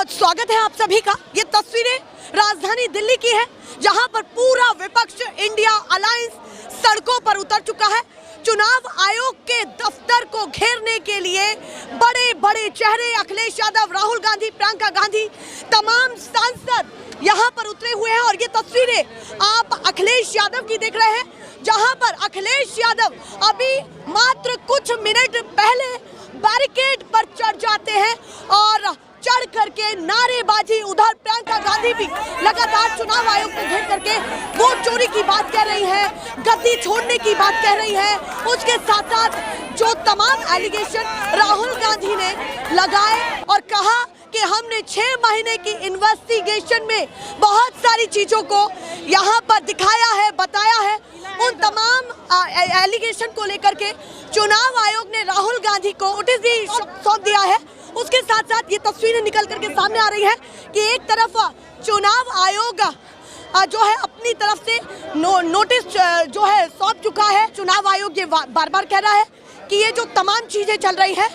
बहुत स्वागत है आप सभी का। ये तस्वीरें राजधानी दिल्ली की है, जहां पर पूरा विपक्ष इंडिया अलायंस सड़कों पर उतर चुका है। चुनाव आयोग के दफ्तर को घेरने के लिए बड़े बड़े चेहरे अखिलेश यादव, राहुल गांधी, प्रियंका गांधी, तमाम सांसद यहां पर उतरे हुए हैं। और ये तस्वीरें आप अखिलेश यादव की देख रहे हैं, जहां पर अखिलेश यादव अभी मात्र कुछ मिनट पहले बैरिकेड पर चढ़ जाते हैं और चढ़ करके नारेबाजी। उधर प्रियंका गांधी भी लगातार चुनाव आयोग को घेर करके वोट चोरी की बात कह रही है, गद्दी छोड़ने की बात कह रही है। उसके साथ साथ जो तमाम एलिगेशन राहुल गांधी ने लगाए और कहा कि हमने 6 महीने की इन्वेस्टिगेशन में बहुत सारी चीजों को यहाँ पर दिखाया है, बताया है, उन तमाम एलिगेशन को लेकर के चुनाव आयोग ने राहुल गांधी को नोटिस भी सौंप दिया है। उसके साथ साथ ये तस्वीरें निकल करके सामने आ रही है कि एक तरफ चुनाव आयोग जो है अपनी तरफ से नोटिस जो है सौंप चुका है। चुनाव आयोग ये बार बार कह रहा है कि ये जो तमाम चीजें चल रही है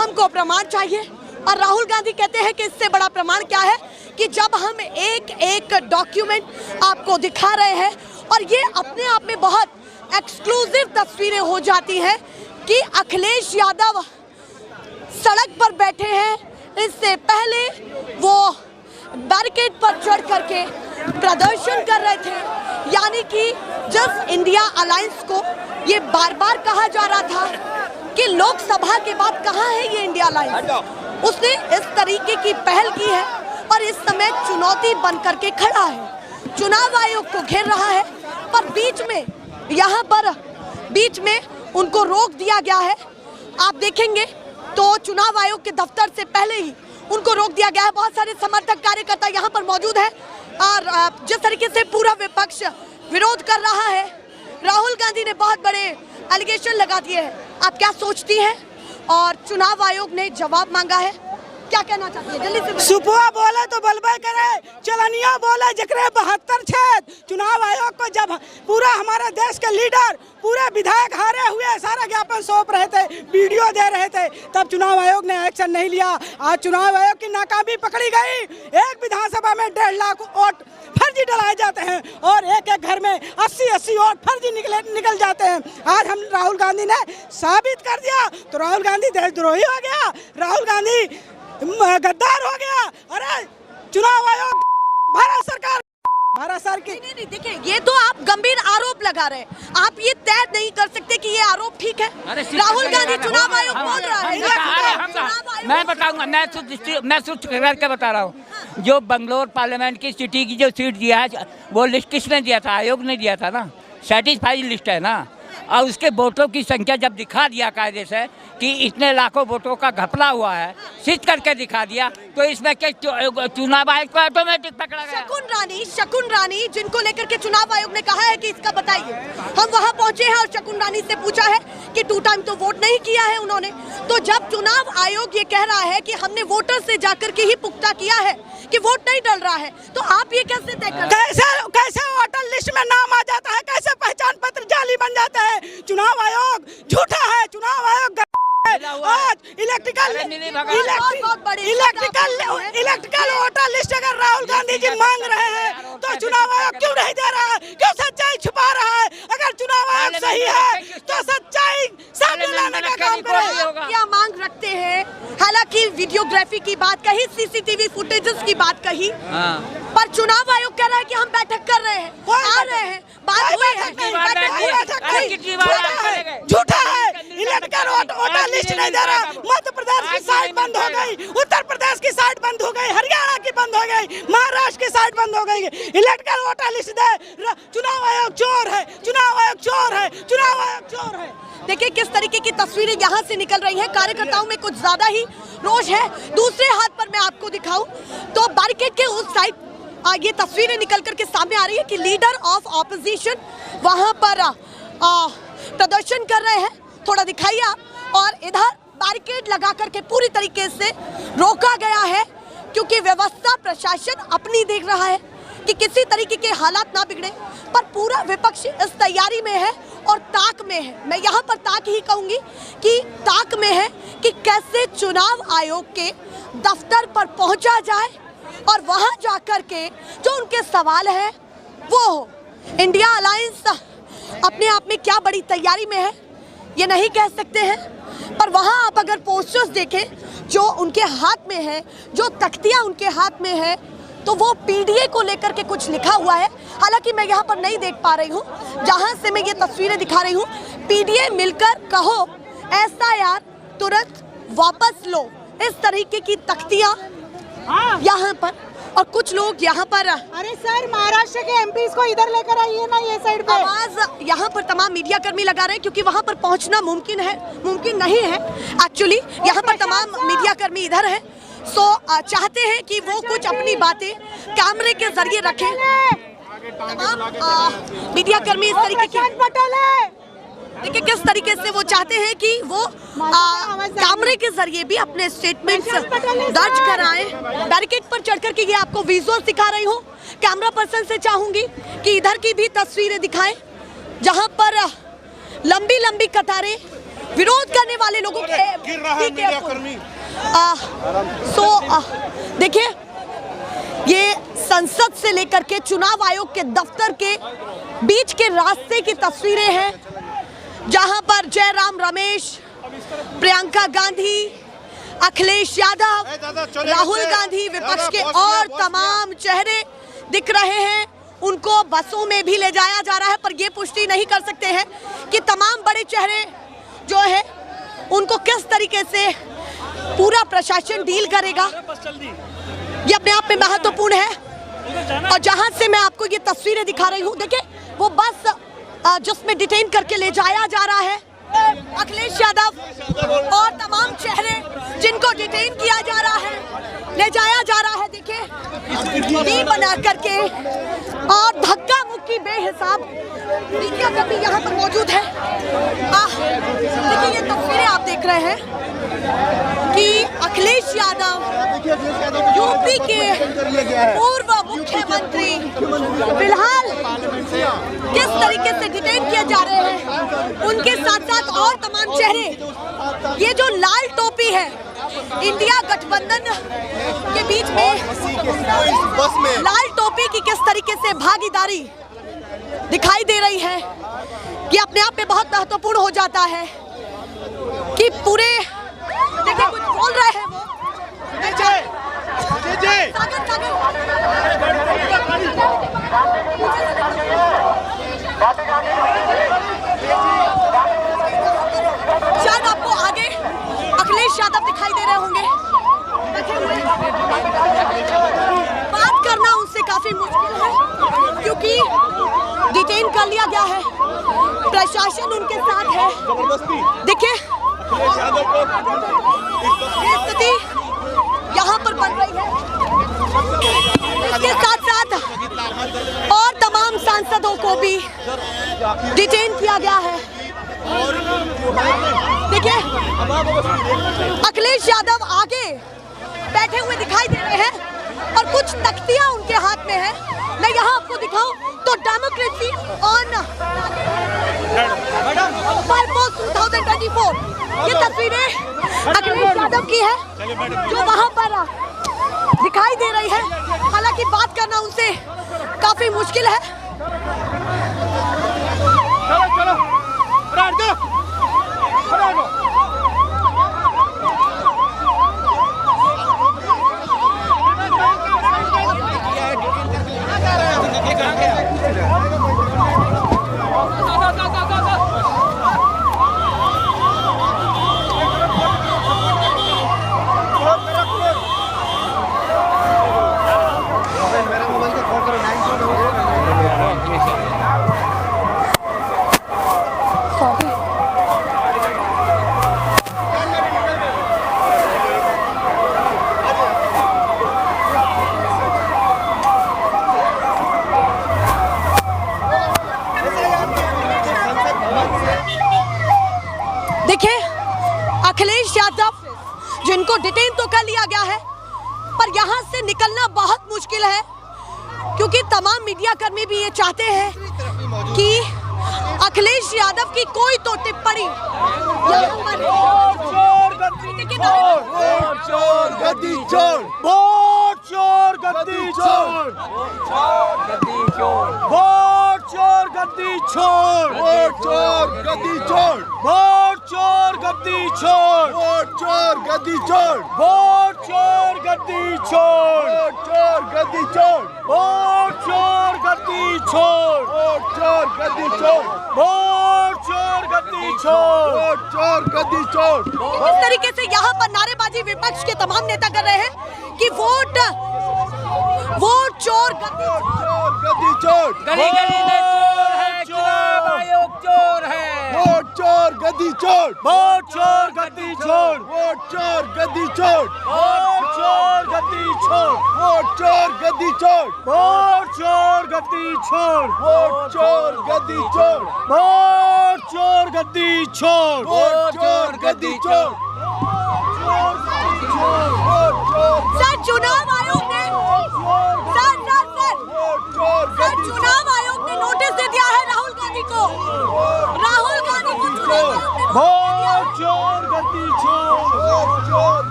हमको प्रमाण चाहिए। और राहुल गांधी कहते हैं कि इससे बड़ा प्रमाण क्या है कि जब हम एक एक डॉक्यूमेंट आपको दिखा रहे हैं और ये अपने आप में बहुत एक्सक्लूसिव तस्वीरें हो जाती हैं कि अखिलेश यादव सड़क पर बैठे हैं। इससे पहले वो बैरिकेड पर चढ़ करके प्रदर्शन कर रहे थे, यानी कि जस्ट इंडिया अलायंस को ये बार बार कहा जा रहा था कि लोकसभा के बाद कहाँ है ये इंडिया अलायंस। उसने इस तरीके की पहल की है और इस समय चुनौती बन करके खड़ा है, चुनाव आयोग को घेर रहा है। पर बीच में यहाँ पर बीच में उनको रोक दिया गया है। आप देखेंगे तो चुनाव आयोग के दफ्तर से पहले ही उनको रोक दिया गया है। बहुत सारे समर्थक कार्यकर्ता यहाँ पर मौजूद है और जिस तरीके से पूरा विपक्ष विरोध कर रहा है, राहुल गांधी ने बहुत बड़े एलिगेशन लगा दिए हैं। आप क्या सोचती हैं? और चुनाव आयोग ने जवाब मांगा है, क्या कहना चाहती है? जल्दी से। सुपुआ बोले तो बलबे करे, चलनिया बोले जकरे 72 छेद। चुनाव आयोग को जब पूरा हमारे देश के लीडर, पूरे विधायक हारे हुए सारा ज्ञापन सौंप रहे थे, वीडियो दे रहे थे, तब चुनाव आयोग ने एक्शन नहीं लिया। आज चुनाव आयोग की नाकामी पकड़ी गई। एक विधानसभा में 1.5 लाख वोट फर्जी डलाए जाते हैं और एक एक घर में 80-80 वोट फर्जी निकल जाते हैं। आज हम राहुल गांधी ने साबित कर दिया। तो राहुल गांधी देशद्रोही हो गया, राहुल गांधी गद्दार हो गया। अरे चुनाव आयोग, भारत सरकार की नहीं, देखिए ये तो आप गंभीर आरोप लगा रहे हैं। आप ये तय नहीं कर सकते कि ये आरोप ठीक है। राहुल गांधी चुनाव आयोग बोल रहा है। मैं बताऊंगा, मैं सूट करके बता रहा हूँ। जो बंगलोर पार्लियामेंट की सिटी की जो सीट दिया है वो लिस्ट किसने दिया था? आयोग ने दिया था ना, सर्टिफाइड लिस्ट है ना। और उसके वोटों की संख्या जब दिखा दिया कायदे से कि इतने लाखों वोटों का घपला हुआ है, सिद्ध करके दिखा दिया, तो इसमें क्या चुनाव आयोग को ऑटोमेटिक पकड़ा गया? शकुन रानी जिनको लेकर के चुनाव आयोग ने कहा है कि इसका बताइए। हम वहां पहुंचे हैं और शकुन रानी से पूछा है कि 2 टाइम तो वोट नहीं किया है उन्होंने। तो जब चुनाव आयोग ये कह रहा है कि हमने वोटर से जाकर के ही पुख्ता किया है कि वोट नहीं डल रहा है, तो आप ये कैसे तय कर? कैसे वोटर लिस्ट में नाम आ जाता है, कैसे पहचान पत्र जाली बन जाता है? चुनाव आयोग झूठा है, चुनाव आयोग आज इलेक्ट्रिकल वोटर लिस्ट अगर राहुल गांधी जी मांग रहे हैं तो चुनाव आयोग क्यों नहीं दे रहा है? क्यों सच्चाई छुपा रहा है? अगर चुनाव आयोग सही है तो सच्चाई सामने लाने का काम करे। क्या मांग रखते हैं? हालांकि वीडियोग्राफी की बात कही, सीसीटीवी फुटेजेस की बात कही, पर चुनाव आयोग कह रहा है कि हम बैठक कर रहे हैं, आ रहे हैं, बात हुई है। झूठा है, इलेक्ट्रिकल वोटर लिस्ट नहीं दे रहा। मध्य प्रदेश की साइट बंद हो गई, उत्तर प्रदेश की साइट बंद हो गई, हरियाणा की बंद हो गई, महाराष्ट्र की साइट बंद हो गई। इलेक्ट्रिकल वोटर लिस्ट दे। चुनाव आयोग चोर है, चुनाव आयोग चोर है, चुनाव आयोग चोर है। देखिए किस तरीके की तस्वीरें यहाँ से निकल रही हैं। कार्यकर्ताओं में कुछ ज्यादा ही रोष है। दूसरे हाथ पर मैं आपको दिखाऊं तो बैरिकेड के उस साइड ये तस्वीरें निकल करके सामने आ रही है कि लीडर ऑफ ऑपोजिशन वहां पर प्रदर्शन कर रहे हैं। थोड़ा दिखाइए आप। और इधर बैरिकेड लगा करके पूरी तरीके से रोका गया है, क्योंकि व्यवस्था प्रशासन अपनी देख रहा है कि किसी तरीके के हालात ना बिगड़े। पर पूरा विपक्ष इस तैयारी में है और ताक में है। मैं यहाँ पर ताक ही कहूँगी कि ताक में है कि कैसे चुनाव आयोग के दफ्तर पर पहुँचा जाए और वहाँ जाकर के जो उनके सवाल हैं वो हो। इंडिया अलायंस अपने आप में क्या बड़ी तैयारी में है ये नहीं कह सकते हैं, पर वहाँ आप अगर पोस्टर्स देखें जो उनके हाथ में है, जो तख्तियाँ उनके हाथ में है, तो वो पीडीए को लेकर के कुछ लिखा हुआ है। हालांकि मैं यहाँ पर नहीं देख पा रही हूँ, जहाँ से मैं ये तस्वीरें दिखा रही हूँ। पीडीए मिलकर कहो, एसआईआर तुरंत वापस लो, इस तरीके की तख्तियाँ यहाँ पर। और कुछ लोग यहाँ पर, अरे सर महाराष्ट्र के एमपीज को इधर लेकर आइए ना, ये साइड पे। आवाज यहाँ पर तमाम मीडिया कर्मी लगा रहे हैं क्योंकि वहाँ पर पहुँचना मुमकिन नहीं है एक्चुअली। यहाँ पर तमाम मीडिया कर्मी इधर हैं, सो चाहते हैं कि वो कुछ अपनी बातें कैमरे के जरिए रखें। तमाम मीडिया कर्मी इस तरीके की, देखिए किस तरीके से वो चाहते हैं कि वो कैमरे के जरिए भी अपने स्टेटमेंट्स दर्ज कराएं। बैरिकेड पर चढ़कर के ये आपको विजुअल्स दिखा रही हूँ। कैमरा पर्सन से चाहूंगी कि इधर की भी तस्वीरें दिखाएं जहां पर लंबी लंबी कतारें विरोध करने वाले लोगों के। देखिए ये संसद से लेकर के चुनाव आयोग के दफ्तर के बीच के रास्ते की तस्वीरें हैं, जहां पर जयराम रमेश, प्रियंका गांधी, अखिलेश यादव, राहुल गांधी, विपक्ष के और तमाम चेहरे दिख रहे हैं। उनको बसों में भी ले जाया जा रहा है, पर ये पुष्टि नहीं कर सकते हैं कि तमाम बड़े चेहरे जो है उनको किस तरीके से पूरा प्रशासन डील करेगा। ये अपने आप में महत्वपूर्ण है। और जहां से मैं आपको ये तस्वीरें दिखा रही हूँ, देखिए वो बस जिसमें डिटेन करके ले जाया जा रहा है अखिलेश यादव और तमाम चेहरे जिनको डिटेन किया जा रहा है, ले जाया जा रहा है। देखिए डी बना करके और धक्का मुक्की बेहिसाब मीडिया कर्मी यहाँ पर मौजूद है। देखिए ये तस्वीरें आप देख रहे हैं कि अखिलेश यादव यूपी के पूर्व मुख्यमंत्री फिलहाल किस तरीके से डिटेन किए जा रहे हैं, उनके साथ साथ और तमाम चेहरे। ये जो लाल टोपी है, इंडिया गठबंधन के बीच में लाल टोपी की किस तरीके से भागीदारी दिखाई दे रही है, ये अपने आप में बहुत महत्वपूर्ण हो जाता है कि पूरे, देखिए कुछ बोल रहे हैं वो। शायद आपको आगे अखिलेश यादव दिखाई दे रहे होंगे, बात करना उनसे काफी मुश्किल है क्योंकि डिटेन कर लिया गया है, प्रशासन उनके साथ है। देखिए ये स्थिति यहाँ पर बन रही है। इसके साथ साथ और तमाम सांसदों को भी डिटेन किया गया है। देखिए अखिलेश यादव आगे बैठे हुए दिखाई दे रहे हैं और कुछ तख्तियां उनके हाथ में है। मैं यहाँ आपको दिखाऊं तो डेमोक्रेसी ऑन पर्पस 2024 ये तस्वीरें अखिलेश यादव की है जो वहाँ पर दिखाई दे रही है। हालांकि बात करना उनसे काफी मुश्किल है। देखिए अखिलेश यादव जिनको डिटेन तो कर लिया गया है, पर यहाँ से निकलना बहुत मुश्किल है क्योंकि तमाम मीडिया कर्मी भी ये चाहते हैं कि अखिलेश यादव की कोई तो टिप्पणी यहाँ पर वोट चोर गद्दी चोर, वोट चोर गद्दी चोर, वोट चोर गद्दी चोर, वोट चोर गद्दी चोर, वोट चोर गद्दी चोर, वोट चोर गद्दी चोर, वोट चोर गद्दी चोर, वोट चोर गद्दी चोर, वोट चोर गद्दी चोर, वोट चोर गद्दी चोर, वोट चोर गद्दी चोर, वोट चोर गद्दी चोर। इस तरीके से यहाँ पर नारेबाजी विपक्ष के तमाम नेता कर रहे हैं कि वोट चोर गद्दी चोर, गली गली में चोर है, चुनाव आयोग चोर है। वोट चोर गद्दी चोर, वोट चोर गद्दी चोर, वोट चोर गद्दी चोर, वोट चोर गद्दी चोर, वोट चोर गद्दी चोर, वोट चोर गद्दी चोर, वोट चोर गद्दी चोर, वोट चोर गद्दी चोर, वोट चोर गद्दी चोर, सर चुनाव आयोग ने चुनाव आयोग ने नोटिस दे दिया है राहुल गांधी को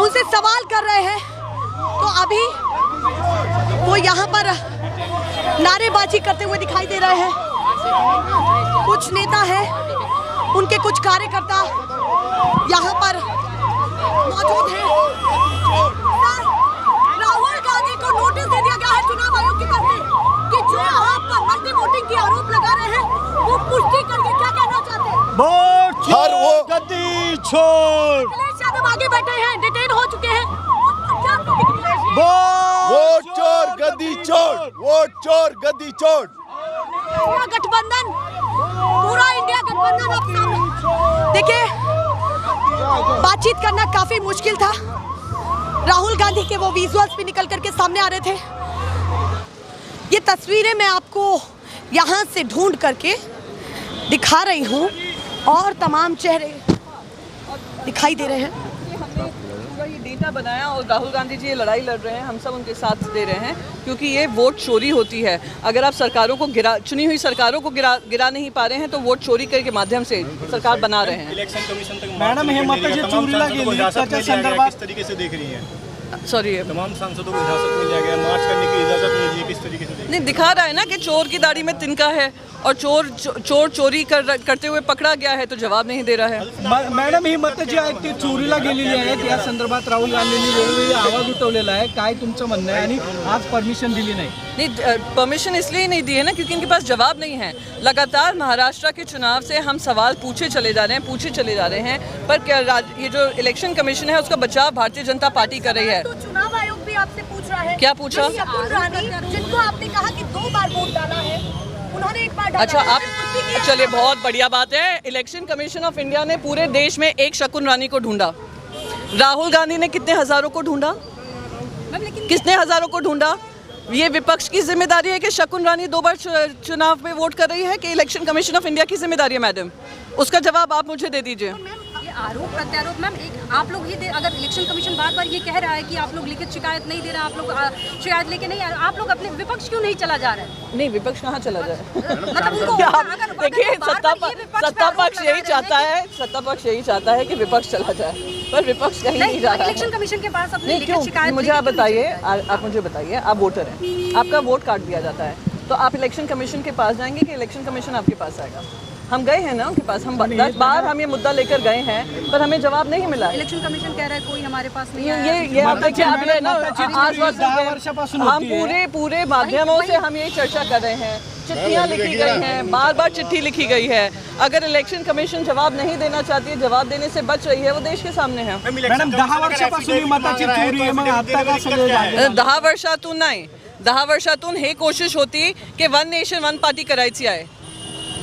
उनसे सवाल कर रहे हैं। तो अभी वो यहाँ पर नारेबाजी करते हुए दिखाई दे रहे हैं। कुछ नेता हैं, उनके कुछ कार्यकर्ता यहाँ पर मौजूद हैं। राहुल गांधी को नोटिस दे दिया गया है चुनाव आयोग की तरफ से कि जो आप पर मल्टी वोटिंग की आरोप लगा रहे हैं वो पुष्टि करके क्या कहना चाहते हैं? वोट चोर गद्दी चोर, अखिलेश यादव आगे बैठे हैं, डिटेन हो चुके हैं। क्या प्रतिक्रिया है? वोट चोर गद्दी चोर, वोट चोर गद्दी चोर। पूरा गठबंधन, पूरा इंडिया गठबंधन अब सामने। देखिए, बातचीत करना काफी मुश्किल था। राहुल गांधी के वो विजुअल्स भी निकल करके सामने आ रहे थे। ये तस्वीरें मैं आपको यहाँ से ढूंढ करके दिखा रही हूँ और तमाम चेहरे दिखाई दे रहे हैं। हमने पूरा ये डेटा बनाया और राहुल गांधी जी ये लड़ाई लड़ रहे हैं, हम सब उनके साथ दे रहे हैं क्योंकि ये वोट चोरी होती है। अगर आप सरकारों को चुनी हुई सरकारों को गिरा नहीं पा रहे हैं तो वोट चोरी के माध्यम से सरकार बना रहे हैं। इलेक्शन कमीशन तक मैडम हेमंत जी चोरीला गेली त्याच्या संदर्भात किस तरीके से देख रही हैं? सॉरी, तमाम सांसदों को हिरासत में लिया गया, मार्च करने की इजाजत मिली है, किस तरीके से? नहीं, दिखा रहा है ना कि चोर की दाढ़ी में तिनका है और चोर चोरी करते हुए पकड़ा गया है तो जवाब नहीं दे रहा है। मॅडम ही मतं जी आहेत ती चोरीला गेलेली आहेत या संदर्भात राहुल गांधींनी वेळोवेळी आवाज उठवलेला आहे। काय तुमचं म्हणणं आहे? आणि आज परमिशन दिली नाही? नहीं, परमिशन इसलिए नहीं दी है ना क्योंकि इनके पास जवाब नहीं है। लगातार महाराष्ट्र के चुनाव से हम सवाल पूछे चले जा रहे हैं पर क्या ये जो इलेक्शन कमीशन है उसका बचाव भारतीय जनता पार्टी कर रही है। तो चुनाव आयोग भी आपसे पूछ रहा है। क्या पूछा? शकुन रानी, जिनको आपने कहा कि 2 बार वोट डाला है, उन्होंने 1 बार डाला। अच्छा, है। आप चलिए, बहुत बढ़िया बात है। इलेक्शन कमीशन ऑफ इंडिया ने पूरे देश में एक शकुन रानी को ढूंढा। राहुल गांधी ने कितने हजारों को ढूंढा? कितने हजारों को ढूंढा? ये विपक्ष की जिम्मेदारी है कि शकुन रानी 2 बार चुनाव में वोट कर रही है कि इलेक्शन कमीशन ऑफ इंडिया की जिम्मेदारी है? मैडम, उसका जवाब आप मुझे दे दीजिए। आरोप प्रत्यारोप मैम, एक आप लोग ही अगर इलेक्शन कमीशन बार बार ये कह रहा है कि आप लोग लिखित शिकायत नहीं दे रहा, आप लोग शिकायत लेके नहीं आ रहे, आप लोग अपने विपक्ष क्यों नहीं चला जा रहे हैं? नहीं, विपक्ष कहाँ चला जाए? मतलब उनको देखिए, सत्ता पक्ष यही चाहता है कि विपक्ष चला जाए, पर विपक्ष कहीं नहीं जा रहा है। इलेक्शन कमीशन के पास अपनी नहीं, लिखित क्यों? शिकायत मुझे आप बताइए, आप वोटर हैं, आपका वोट काट दिया जाता है तो आप इलेक्शन कमीशन के पास जाएंगे कि इलेक्शन कमीशन आपके पास आएगा? हम गए हैं ना उनके पास, हम 10 बार हम ये मुद्दा लेकर गए हैं पर हमें जवाब नहीं मिला। इलेक्शन कमीशन कह रहा है कोई हमारे पास नहीं आया। ये आप देखिए, आप ये ना हम पूरे माध्यमों से हम यही चर्चा कर रहे हैं। चिट्ठियां लिखी गई हैं, बार चिट्ठी लिखी गई है। अगर इलेक्शन कमीशन जवाब नहीं देना चाहती है, जवाब देने से बच रही है, वो देश के सामने है। मॅडम 10 वर्षापासून ही मताची चोरी आहे, मग आता का सगळे झाले? 10 वर्षातून नाही, 10 वर्षातून हे कोशिश होती की 1 नेशन 1 पार्टी करायची आहे,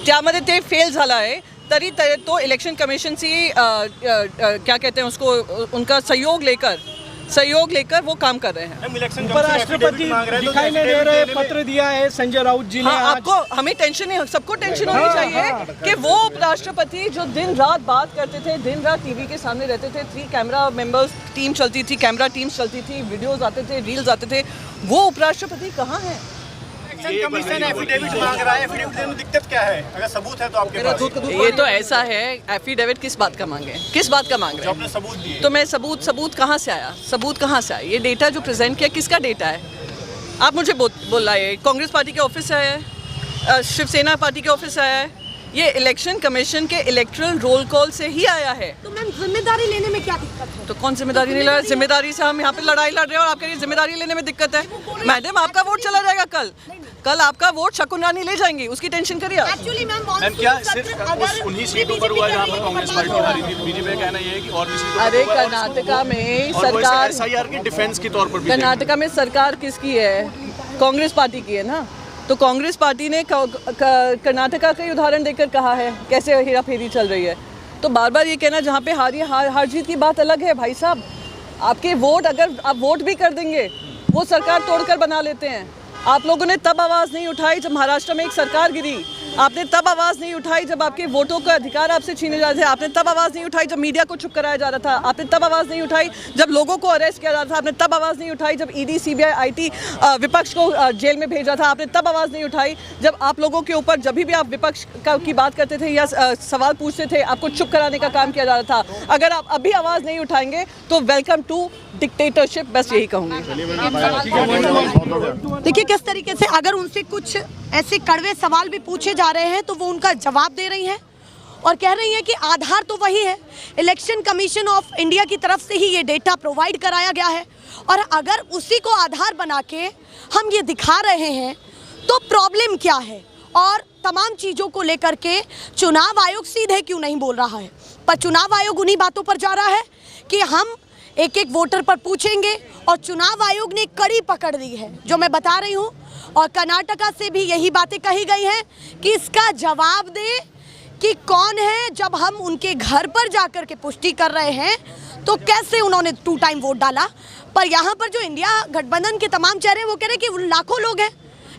त्यामध्ये ते फेल झाला आहे। तरी तो इलेक्शन कमीशन से क्या कहते हैं उसको, उनका सहयोग लेकर वो काम कर रहे हैं। उपराष्ट्रपति दिखाई नहीं दे रहे, पत्र दिया है संजय राउत जी ने। हाँ, आपको हमें टेंशन नहीं, सबको टेंशन होनी चाहिए कि वो उपराष्ट्रपति जो दिन रात बात करते थे, दिन रात टीवी के सामने रहते थे, 3 कैमरा मेंबर्स टीम चलती थी, कैमरा टीम्स चलती थी, वीडियोस आते थे, रील्स आते थे, वो उपराष्ट्रपति कहाँ हैं? इलेक्शन कमीशन एफिडेविट मांग रहा है, एफिडेविट देने में दिक्कत क्या है? अगर सबूत है तो आपके पास। ये तो ऐसा है, एफिडेविट किस बात का मांगे, किस बात का मांग रहे जो हैं? आपने सबूत दिए। तो मैं सबूत कहाँ से आया, सबूत कहाँ से आया? ये डेटा जो प्रेजेंट किया किसका डेटा है? आप मुझे बोल रहा है कांग्रेस पार्टी के ऑफिस से आया है, शिवसेना पार्टी के ऑफिस से आया है, ये इलेक्शन कमीशन के इलेक्टोरल रोल कॉल से ही आया है। तो मैम जिम्मेदारी लेने में क्या दिक्कत है? तो कौन जिम्मेदारी नहीं ले रहा? जिम्मेदारी से हम यहाँ पे लड़ाई लड़ रहे हैं और आपके लिए जिम्मेदारी लेने में दिक्कत है? मैडम आपका वोट चला जाएगा कल आपका वोट शकुन रानी ले जाएंगी, उसकी टेंशन करिए आप। एक्चुअली मैम मैम क्या सिर्फ उन्हीं सीटों पर हुआ जहाँ पर कांग्रेस पार्टी हारी थी? बीजेपी का कहना ये है कि और भी सीटों पर अरे हुआ है और कर्नाटका में और वो इसे सरकार, SIR की डिफेंस के तौर पर भी कर्नाटका में सरकार किसकी है? कांग्रेस पार्टी की है ना। तो कांग्रेस पार्टी ने कर्नाटका का ही उदाहरण देकर कहा है कैसे हेरा फेरी चल रही है। तो बार बार ये कहना जहाँ पे हार जीत की बात अलग है भाई साहब। आपके वोट अगर आप वोट भी कर देंगे वो सरकार तोड़कर बना लेते हैं। आप लोगों ने तब आवाज़ नहीं उठाई जब महाराष्ट्र में एक सरकार गिरी, आपने तब आवाज़ नहीं उठाई जब आपके वोटों का अधिकार आपसे छीने जा रहे थे, आपने तब आवाज़ नहीं उठाई जब मीडिया को चुप कराया जा रहा था, आपने तब आवाज़ नहीं उठाई जब लोगों को अरेस्ट किया जा रहा था, आपने तब आवाज़ नहीं उठाई जब ईडी सीबीआई आईटी विपक्ष को जेल में भेजा था, आपने तब आवाज़ नहीं उठाई जब आप लोगों के ऊपर जब भी आप विपक्ष की बात करते थे या सवाल पूछते थे आपको चुप कराने का काम किया जा रहा था। अगर आप अभी आवाज़ नहीं उठाएंगे तो वेलकम टू डिक्टेटरशिप, बस यही कहूँगी। देखिए किस तरीके से अगर उनसे कुछ ऐसे कड़वे सवाल भी पूछे जा रहे हैं तो वो उनका जवाब दे रही हैं और कह रही हैं कि आधार तो वही है, इलेक्शन कमीशन ऑफ इंडिया की तरफ से ही ये डेटा प्रोवाइड कराया गया है और अगर उसी को आधार बना के हम ये दिखा रहे हैं तो प्रॉब्लम क्या है। और तमाम चीज़ों को लेकर के चुनाव आयोग सीधे क्यों नहीं बोल रहा है, पर चुनाव आयोग उन्हीं बातों पर जा रहा है कि हम एक एक वोटर पर पूछेंगे और चुनाव आयोग ने कड़ी पकड़ दी है जो मैं बता रही हूँ। और कर्नाटका से भी यही बातें कही गई हैं कि इसका जवाब दे कि कौन है। जब हम उनके घर पर जाकर के पुष्टि कर रहे हैं तो कैसे उन्होंने 2 टाइम वोट डाला, पर यहाँ पर जो इंडिया गठबंधन के तमाम चेहरे हैं वो कह रहे हैं कि लाखों लोग हैं,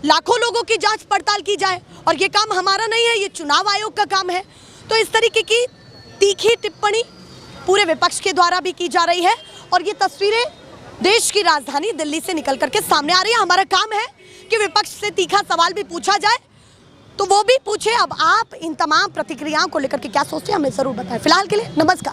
लाखों लोगों की जांच पड़ताल की जाए और ये काम हमारा नहीं है, ये चुनाव आयोग का काम है। तो इस तरीके की तीखी टिप्पणी पूरे विपक्ष के द्वारा भी की जा रही है और ये तस्वीरें देश की राजधानी दिल्ली से निकल करके सामने आ रही है। हमारा काम है कि विपक्ष से तीखा सवाल भी पूछा जाए तो वो भी पूछे। अब आप इन तमाम प्रतिक्रियाओं को लेकर के क्या सोचते हैं हमें जरूर बताएं। फिलहाल के लिए नमस्कार।